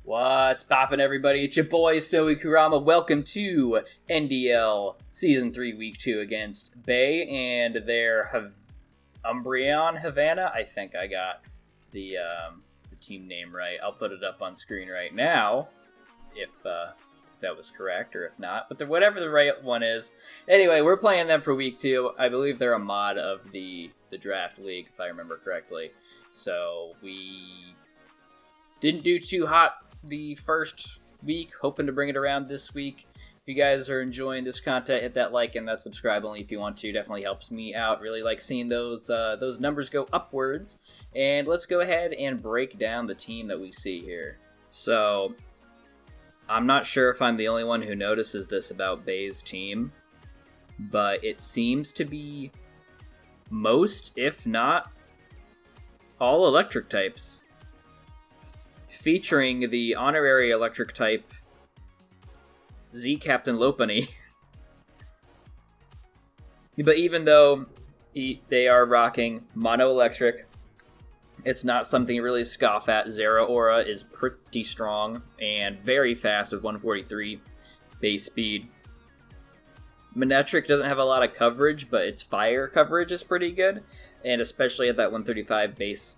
What's poppin', everybody? It's your boy, Snowy Kurama. Welcome to NDL Season 3, Week 2 against Bay and their Umbreon Havana. I think I got the team name right. I'll put it up on screen right now, if that was correct, or if not. But whatever the right one is. Anyway, we're playing them for Week 2. I believe they're a mod of the Draft League, if I remember correctly. So, we didn't do too hot the first week, hoping to bring it around this week. If you guys are enjoying this content, hit that like and that subscribe only if you want to. Definitely helps me out. Really like seeing those numbers go upwards. And let's go ahead and break down the team that we see here. So, I'm not sure if I'm the only one who notices this about Bay's team, but it seems to be most, if not all, electric types, featuring the honorary electric type Z Captain Lopunny. But even though they are rocking mono electric, it's not something to really scoff at. Zeraora is pretty strong and very fast with 143 base speed. Manectric doesn't have a lot of coverage, but its fire coverage is pretty good, and especially at that 135 base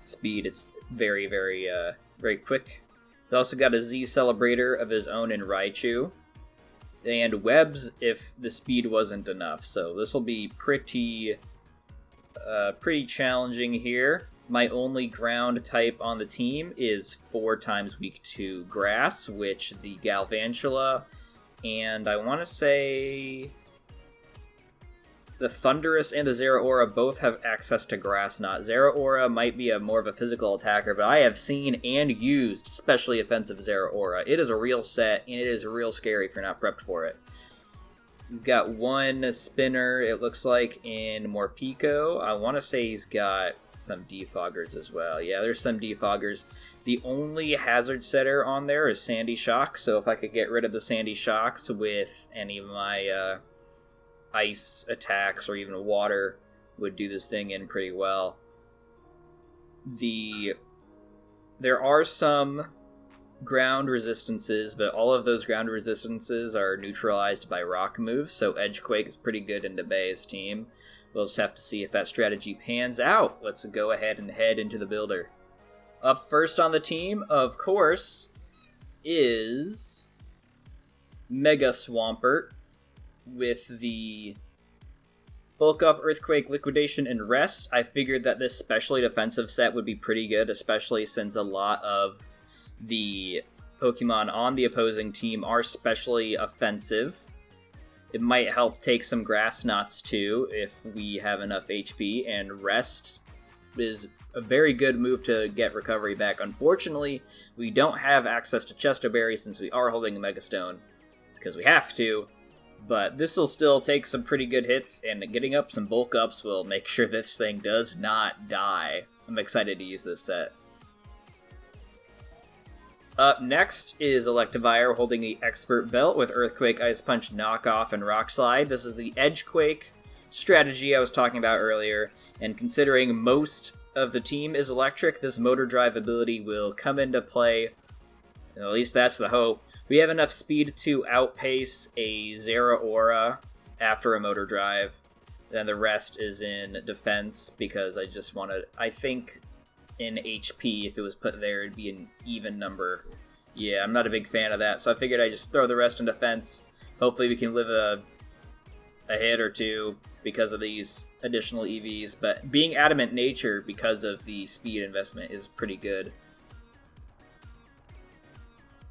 speed, it's very, very quick. He's also got a Z Celebrator of his own in Raichu, and Webs if the speed wasn't enough. So this will be pretty challenging here. My only ground type on the team is 4 times Week 2 Grass, which the Galvantula and I want to say the Thundurus and the Zeraora both have access to Grass Knot. Zeraora might be more of a physical attacker, but I have seen and used especially offensive Zeraora. It is a real set, and it is real scary if you're not prepped for it. He's got one spinner, it looks like, in Morpeko. I want to say he's got some defoggers as well. Yeah, there's some defoggers. The only hazard setter on there is Sandy Shock, so if I could get rid of the Sandy Shocks with any of my ice attacks or even water, would do this thing in pretty well. There are some ground resistances, but all of those ground resistances are neutralized by rock moves, so Edgequake is pretty good into Bay's team. We'll just have to see if that strategy pans out. Let's go ahead and head into the builder. Up first on the team, of course, is Mega Swampert with the Bulk Up, Earthquake, Liquidation, and Rest. I figured that this specially defensive set would be pretty good, especially since a lot of the Pokemon on the opposing team are specially offensive. It might help take some Grass Knots too if we have enough HP, and Rest is a very good move to get recovery back. Unfortunately, we don't have access to Chesto Berry since we are holding a Mega Stone, because we have to, but this will still take some pretty good hits, and getting up some bulk ups will make sure this thing does not die. I'm excited to use this set. Up next is Electivire holding the Expert Belt with Earthquake, Ice Punch, Knockoff, and Rock Slide. This is the Edgequake strategy I was talking about earlier, and considering most of the team is electric, this Motor Drive ability will come into play. At least that's the hope. We have enough speed to outpace a Zeraora after a Motor Drive. Then the rest is in defense, because I think in HP, if it was put there, it'd be an even number. Yeah, I'm not a big fan of that, so I figured I'd just throw the rest in defense. Hopefully we can live a hit or two because of these additional EVs, but being Adamant Nature because of the speed investment is pretty good.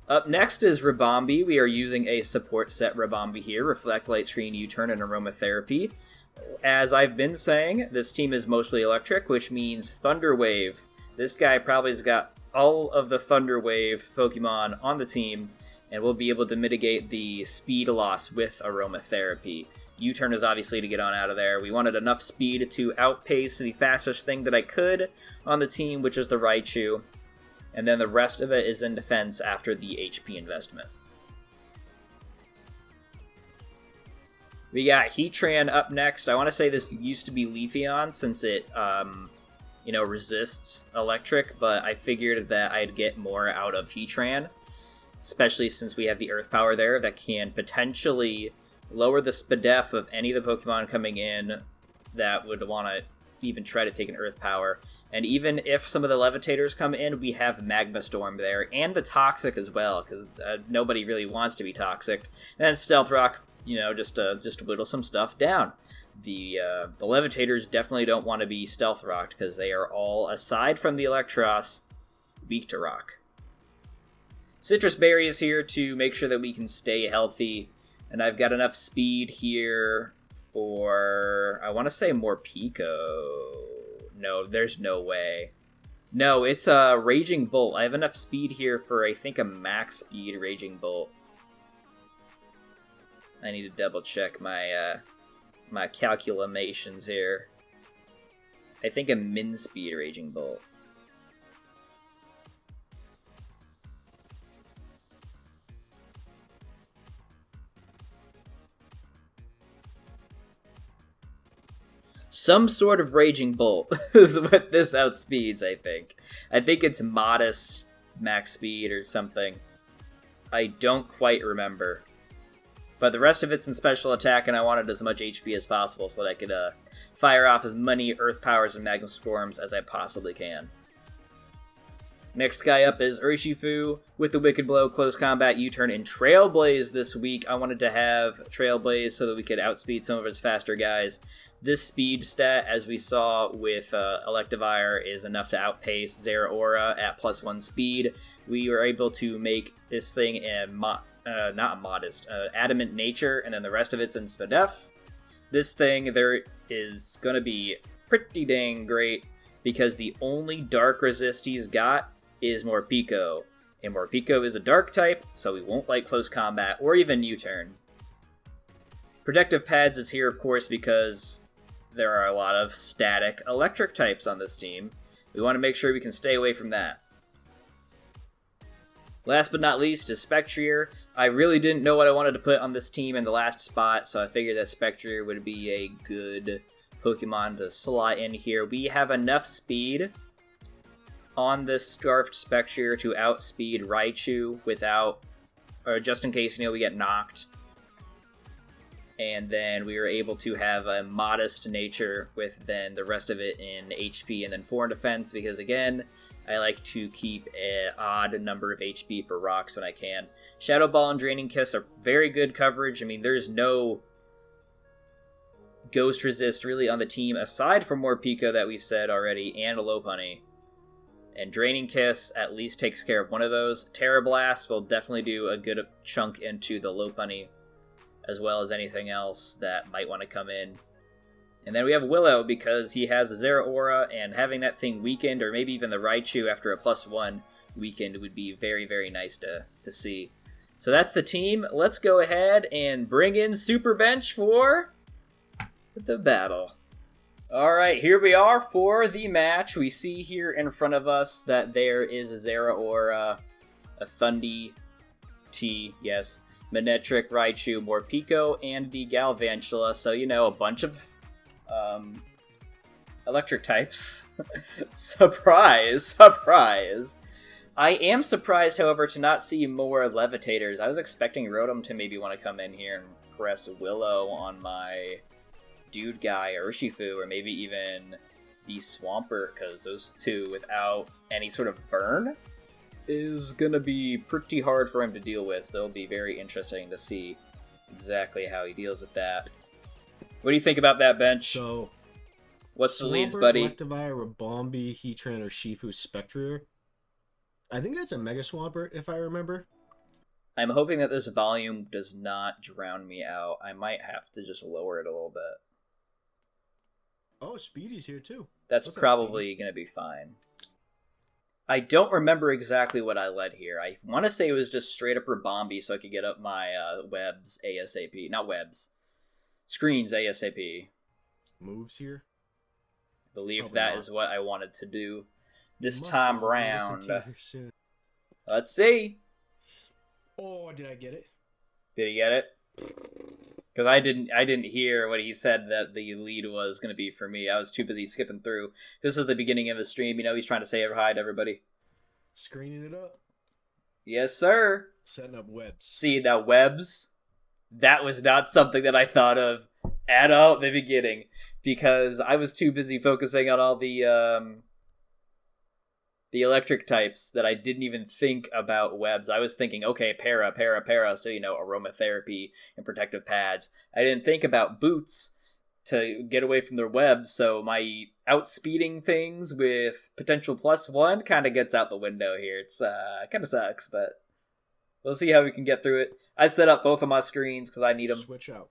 Up next is Ribombee. We are using a support set Ribombee here, Reflect, Light Screen, U-Turn, and Aromatherapy. As I've been saying, this team is mostly electric, which means Thunder Wave. This guy probably has got all of the Thunder Wave Pokemon on the team, and will be able to mitigate the speed loss with Aromatherapy. U-Turn is obviously to get on out of there. We wanted enough speed to outpace the fastest thing that I could on the team, which is the Raichu. And then the rest of it is in defense after the HP investment. We got Heatran up next. I want to say this used to be Leafeon, since it resists electric, but I figured that I'd get more out of Heatran, especially since we have the Earth Power there that can potentially lower the SPDEF of any of the Pokemon coming in that would want to even try to take an Earth Power. And even if some of the Levitators come in, we have Magma Storm there, and the Toxic as well, because nobody really wants to be Toxic. And then Stealth Rock, just to whittle some stuff down. The Levitators definitely don't want to be Stealth Rocked, because they are all, aside from the Electros, weak to Rock. Citrus Berry is here to make sure that we can stay healthy, and I've got enough speed here for, I want to say more Pico. No, there's no way. No, it's a Raging Bolt. I have enough speed here for, I think, a max speed Raging Bolt. I need to double check my my calculations here. I think a min speed Raging Bolt. Some sort of Raging Bolt is what this outspeeds, I think. I think it's modest max speed or something. I don't quite remember. But the rest of it's in special attack, and I wanted as much HP as possible so that I could fire off as many Earth Powers and Magma Storms as I possibly can. Next guy up is Urshifu with the Wicked Blow, Close Combat, U-Turn, and Trailblaze this week. I wanted to have Trailblaze so that we could outspeed some of its faster guys. This speed stat, as we saw with Electivire, is enough to outpace Zeraora at +1 speed. We were able to make this thing not modest, Adamant Nature, and then the rest of it's in SPDEF. This thing there is going to be pretty dang great, because the only dark resist he's got is Morpeko. And Morpeko is a dark type, so we won't like Close Combat or even U-Turn. Protective Pads is here, of course, because there are a lot of static electric types on this team. We want to make sure we can stay away from that. Last but not least is Spectrier. I really didn't know what I wanted to put on this team in the last spot, so I figured that Spectrier would be a good Pokemon to slot in here. We have enough speed on this Scarfed Spectrier to outspeed Raichu without, or just in case, we get knocked. And then we were able to have a modest nature with then the rest of it in HP and then 4 in defense, because again, I like to keep an odd number of HP for rocks when I can. Shadow Ball and Draining Kiss are very good coverage. I mean, there's no Ghost Resist really on the team aside from Morpeko that we've said already, and Lopunny. And Draining Kiss at least takes care of one of those. Terra Blast will definitely do a good chunk into the Lopunny, as well as anything else that might want to come in. And then we have Willow, because he has a Zeraora, and having that thing weakened, or maybe even the Raichu after a +1 weakened, would be very, very nice to see. So that's the team. Let's go ahead and bring in Super Bench for the battle. Alright, here we are for the match. We see here in front of us that there is a Zeraora, a Thundi T, yes, Manectric, Raichu, Morpeko, and the Galvantula. So, a bunch of electric types. Surprise! Surprise! I am surprised, however, to not see more Levitators. I was expecting Rotom to maybe want to come in here and press Willow on my dude guy, Urshifu, or maybe even the Swampert, because those two, without any sort of burn, is going to be pretty hard for him to deal with, so it'll be very interesting to see exactly how he deals with that. What do you think about that, Bench? So, what's the leads, buddy? Electivire, Rabombi, Heatran, or Shifu, Spectrier. I think that's a Mega Swampert, if I remember. I'm hoping that this volume does not drown me out. I might have to just lower it a little bit. Oh, Speedy's here, too. That's probably going to be fine. I don't remember exactly what I led here. I want to say it was just straight up Rabombi so I could get up my webs ASAP. Not webs. Screens ASAP. Moves here? I believe that is what I wanted to do this time round. Let's see. Oh, did I get it? Did you get it? Because I didn't hear what he said that the lead was going to be for me. I was too busy skipping through. This is the beginning of his stream. You know, he's trying to say hi to everybody. Screening it up. Yes, sir. Setting up webs. See, now webs, that was not something that I thought of at all at the beginning. Because I was too busy focusing on all the electric types that I didn't even think about webs. I was thinking, okay, para, so, you know, aromatherapy and protective pads. I didn't think about boots to get away from their webs, so my outspeeding things with potential +1 kind of gets out the window here. It's kind of sucks, but we'll see how we can get through it. I set up both of my screens because I need them. Switch out.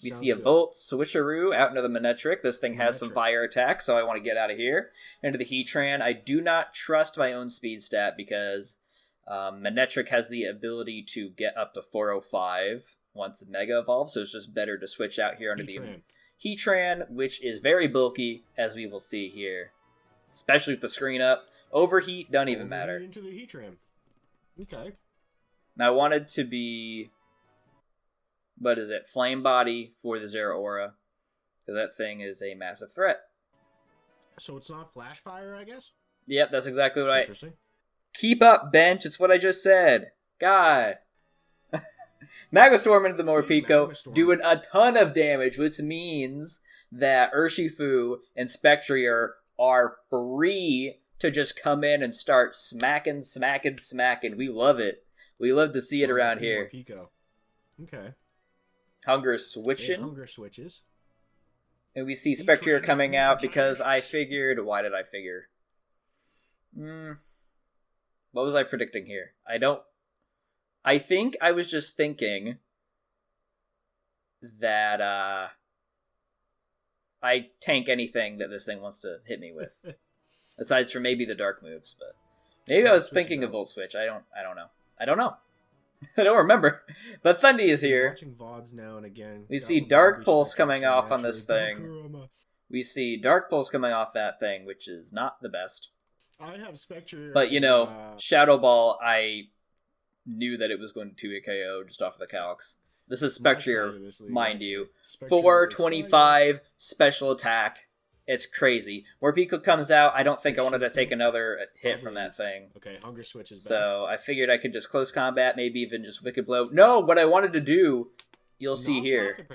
We Sounds see a good. Volt Switcheroo out into the Manectric. This thing has some fire attack, so I want to get out of here. Into the Heatran. I do not trust my own speed stat because Manectric has the ability to get up to 405 once Mega evolves, so it's just better to switch out here under the Heatran, which is very bulky, as we will see here. Especially with the screen up. Overheat, don't even matter. Into the Heatran. Okay. Now I wanted to be... What is it? Flame Body for the Zeraora. Because that thing is a massive threat. So it's not Flash Fire, I guess? Yep, that's exactly what Interesting. Keep up, bench. It's what I just said. God. Magastorm into the Morpeko, doing a ton of damage, which means that Urshifu and Spectrier are free to just come in and start smacking. We love it. We love to see it around here. Morpeko. Okay. Hunger switching. Hunger switches. And we see Spectrier coming out because I figured... Why did I figure? What was I predicting here? I think I was just thinking that I tank anything that this thing wants to hit me with. Aside from maybe the dark moves, but maybe I was thinking of Volt Switch. I don't know. I don't remember. But Thundy is here. Watching VODs now and again. We see Dark Pulse coming off on this thing. We see Dark Pulse coming off that thing, which is not the best. I have Spectre. But, you know, Shadow Ball, I knew that it was going to 2-hit KO just off of the calcs. This is Spectre, mind you. 425 special attack. It's crazy. Morpeko comes out. I don't think I wanted to take another hit from that thing. Okay, Hunger Switch is back. So I figured I could just close combat, maybe even just Wicked Blow. No, what I wanted to do, you'll see here.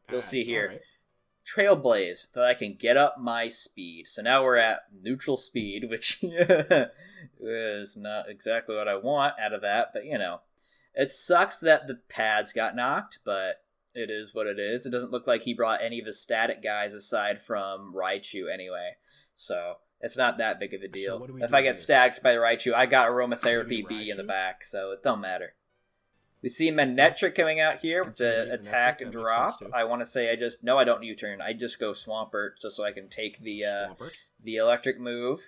You'll see here. Right. Trailblaze, so that I can get up my speed. So now we're at neutral speed, which is not exactly what I want out of that, but you know. It sucks that the pads got knocked, but it is what it is. It doesn't look like he brought any of his static guys aside from Raichu anyway. So it's not that big of a deal. So if I get stacked by Raichu, I got Aromatherapy B in the back, so it don't matter. We see Manectric coming out here with the attack and drop. I want to say I don't U-turn. I just go Swampert just so I can take the electric move,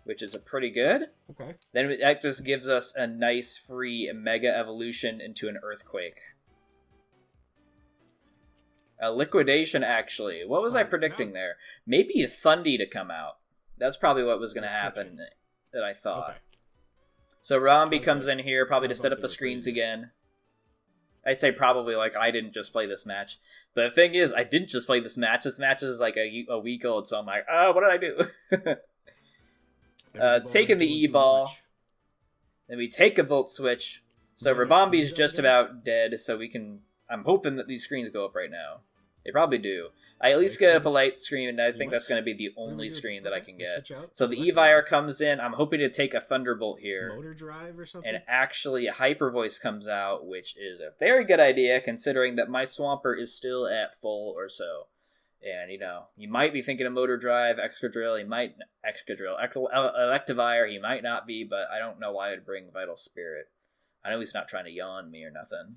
which is a pretty good. Okay. Then that just gives us a nice free Mega Evolution into an Earthquake. A Liquidation, actually. What was I predicting there? Maybe a Thundy to come out. That's probably what was going to happen that I thought. Okay. So Rambi comes in here, probably to set up the screens again. I say probably like I didn't just play this match. But the thing is, I didn't just play this match. This match is like a week old, so I'm like, what did I do? Taking the E-Ball. Then we take a Volt Switch. So Rabambi's just about dead, so we can... I'm hoping that these screens go up right now. They probably do. I at least get up a light screen, and I think that's going to be the only screen that I can get. So the Evire comes in. I'm hoping to take a Thunderbolt here. Motor Drive or something? And actually a Hyper Voice comes out, which is a very good idea, considering that my Swampert is still at full or so. And, you know, you might be thinking of Motor Drive, Excadrill, Electivire, he might not be, but I don't know why I'd bring Vital Spirit. I know he's not trying to yawn me or nothing.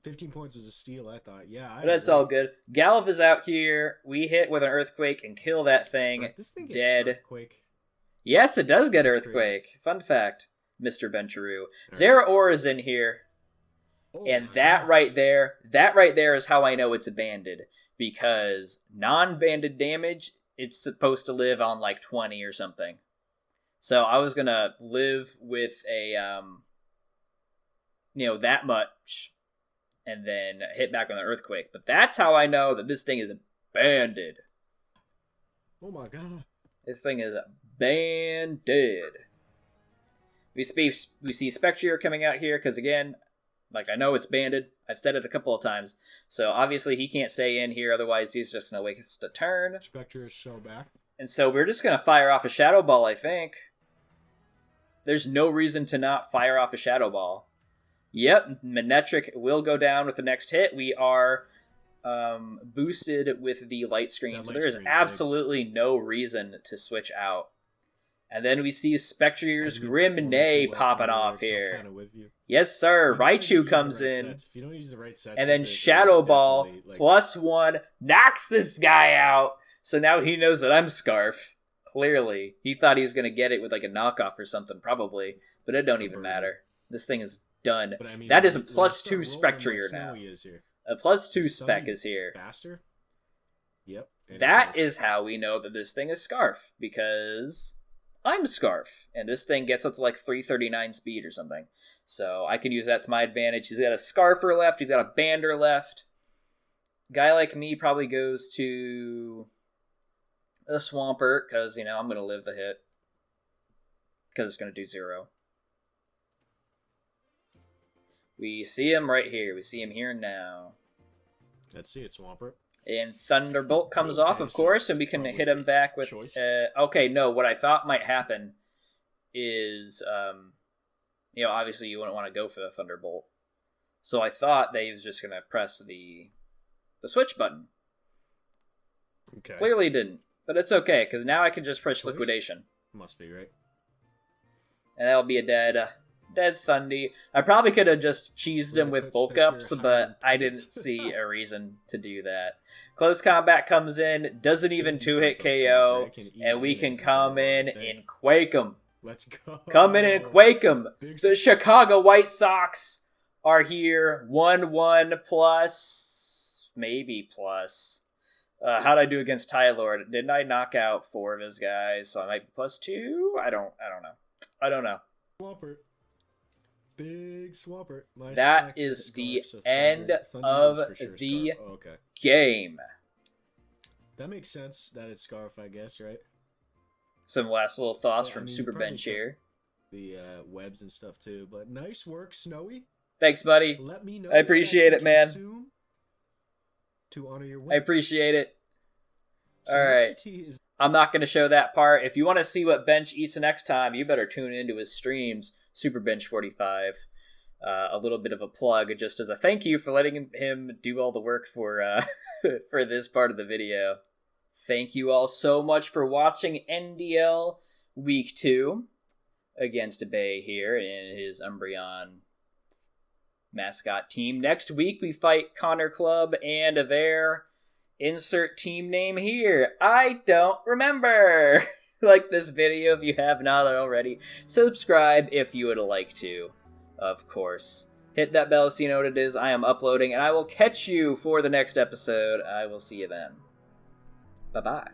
15 points was a steal, I thought. Yeah, but that's all good. Galv is out here. We hit with an Earthquake and kill that thing. Right, this thing gets dead. Earthquake. Yes, it does get Earthquake. Crazy. Fun fact, Mr. Bencheroo. Zeraora is in here. And that right there is how I know it's a banded. Because non-banded damage, it's supposed to live on like 20 or something. So I was going to live with a, that much and then hit back on the Earthquake. But that's how I know that this thing is banded. Oh my god. This thing is banded. We see Spectrier coming out here because, again, like, I know it's banded. I've said it a couple of times. So obviously he can't stay in here, otherwise he's just going to waste a turn. Spectrier is so back. And so we're just going to fire off a Shadow Ball, I think. There's no reason to not fire off a Shadow Ball. Yep, Manectric will go down with the next hit. We are boosted with the light screen, so there is absolutely no reason to switch out. And then we see Spectrier's Grim Neigh popping off here. Yes, sir. Raichu comes in. If you don't use the right sets, and then Shadow Ball +1 knocks this guy out. So now he knows that I'm Scarf. Clearly. He thought he was going to get it with like a knockoff or something, probably. But it don't even matter. This thing is done. But I mean, that is a +2 Spectrier now. A +2 Spec is here. Faster? Yep. That is how we know that this thing is Scarf. Because I'm Scarf. And this thing gets up to like 339 speed or something. So I can use that to my advantage. He's got a Scarfer left. He's got a Bander left. Guy like me probably goes to a Swampert because, you know, I'm going to live the hit. Because it's going to do 0. We see him right here. We see him here now. Let's see it, Swampert. And Thunderbolt comes off, of course, and we can hit him back with... okay, no, what I thought might happen is... you know, obviously you wouldn't want to go for the Thunderbolt. So I thought that he was just going to press the switch button. Okay. Clearly didn't. But it's okay, because now I can just push Liquidation. Must be, right? And that'll be a dead Thundy. I probably could have just cheesed him with bulk ups, but I didn't see a reason to do that. Close Combat comes in, doesn't even 2-hit KO, and we can come in and quake him. Let's go. Come in and quake them. The Chicago White Sox are here. 1-1 plus. Maybe plus. How'd I do against Tylord? Didn't I knock out 4 of his guys? So I might be +2? I don't know. Swampert. Big Swampert. That is the end of the game. That makes sense that it's Scarf, I guess, right? Some last little thoughts from Super Bench here. The webs and stuff too, but nice work, Snowy. Thanks, buddy. Let me know. I appreciate it, man. To honor your win. I appreciate it. So all right. I'm not going to show that part. If you want to see what Bench eats the next time, you better tune into his streams. Super Bench 45. A little bit of a plug, just as a thank you for letting him do all the work for for this part of the video. Thank you all so much for watching NDL Week 2 against Bay here in his Umbreon mascot team. Next week, we fight Connor Club and their insert team name here. I don't remember. Like this video if you have not already. Subscribe if you would like to, of course. Hit that bell so you know what it is I am uploading, and I will catch you for the next episode. I will see you then. Bye-bye.